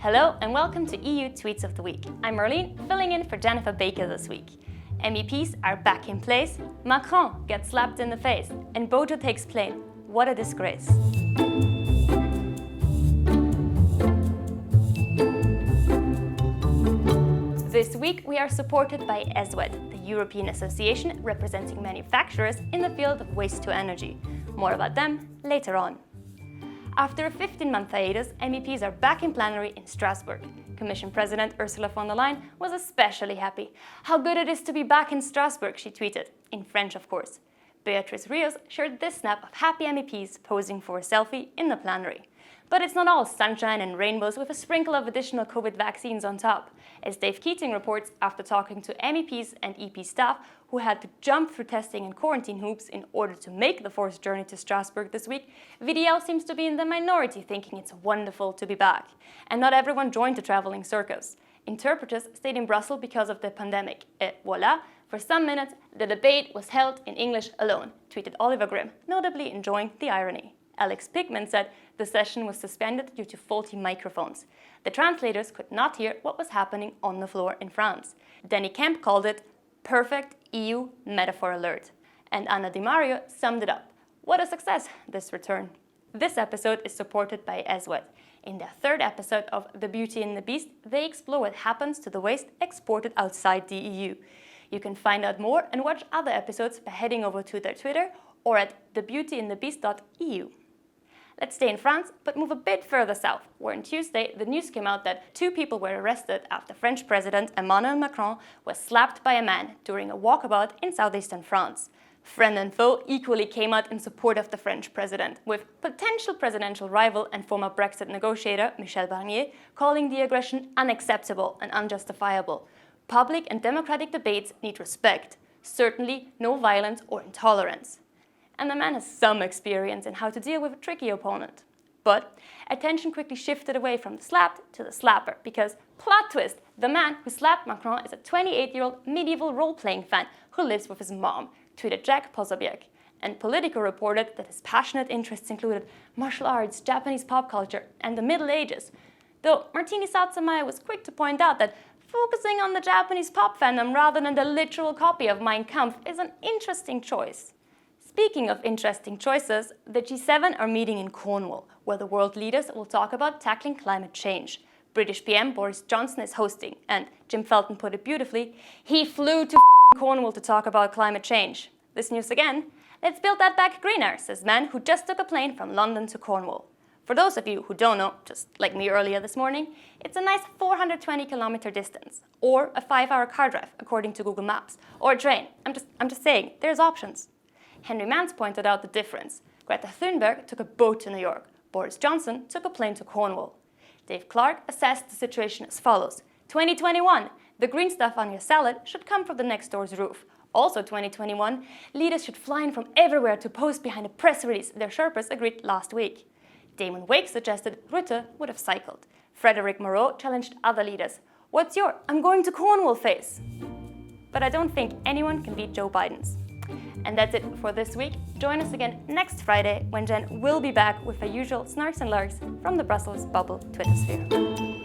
Hello and welcome to EU Tweets of the Week. I'm Marlene, filling in for Jennifer Baker this week. MEPs are back in place, Macron gets slapped in the face, and Bojo takes plane. What a disgrace. This week we are supported by ESWED, the European Association representing manufacturers in the field of waste to energy. More about them later on. After a 15-month hiatus, MEPs are back in plenary in Strasbourg. Commission President Ursula von der Leyen was especially happy. How good it is to be back in Strasbourg, she tweeted, in French of course. Beatrice Rios shared this snap of happy MEPs posing for a selfie in the plenary. But it's not all sunshine and rainbows with a sprinkle of additional COVID vaccines on top. As Dave Keating reports after talking to MEPs and EP staff who had to jump through testing and quarantine hoops in order to make the forced journey to Strasbourg this week, VDL seems to be in the minority thinking it's wonderful to be back. And not everyone joined the travelling circus. Interpreters stayed in Brussels because of the pandemic. Et voilà, for some minutes the debate was held in English alone, tweeted Oliver Grimm, notably enjoying the irony. Alex Pigman said the session was suspended due to faulty microphones. The translators could not hear what was happening on the floor in France. Danny Kemp called it perfect EU metaphor alert. And Anna Di Mario summed it up. What a success, this return. This episode is supported by ESWED. In their third episode of The Beauty and the Beast, they explore what happens to the waste exported outside the EU. You can find out more and watch other episodes by heading over to their Twitter or at thebeautyandthebeast.eu. Let's stay in France, but move a bit further south, where on Tuesday the news came out that 2 people were arrested after French President Emmanuel Macron was slapped by a man during a walkabout in southeastern France. Friend and foe equally came out in support of the French president, with potential presidential rival and former Brexit negotiator Michel Barnier calling the aggression unacceptable and unjustifiable. Public and democratic debates need respect, certainly no violence or intolerance. And the man has some experience in how to deal with a tricky opponent. But attention quickly shifted away from the slapped to the slapper, because, plot twist, the man who slapped Macron is a 28-year-old medieval role-playing fan who lives with his mom, tweeted Jack Posobiec. And Politico reported that his passionate interests included martial arts, Japanese pop culture, and the Middle Ages. Though Martini Satsumaya was quick to point out that focusing on the Japanese pop fandom rather than the literal copy of Mein Kampf is an interesting choice. Speaking of interesting choices, the G7 are meeting in Cornwall, where the world leaders will talk about tackling climate change. British PM Boris Johnson is hosting, and Jim Felton put it beautifully, he flew to Cornwall to talk about climate change. This news again, let's build that back greener, says man who just took a plane from London to Cornwall. For those of you who don't know, just like me earlier this morning, it's a nice 420-kilometer distance, or a 5-hour car drive, according to Google Maps, or a train. I'm just saying, there's options. Henry Mance pointed out the difference. Greta Thunberg took a boat to New York. Boris Johnson took a plane to Cornwall. Dave Clark assessed the situation as follows. 2021, the green stuff on your salad should come from the next door's roof. Also 2021, leaders should fly in from everywhere to post behind a press release their Sherpas agreed last week. Damon Wake suggested Rutte would have cycled. Frederic Moreau challenged other leaders. What's your I'm going to Cornwall face? But I don't think anyone can beat Joe Biden's. And that's it for this week. Join us again next Friday when Jen will be back with her usual snarks and larks from the Brussels bubble Twitter sphere.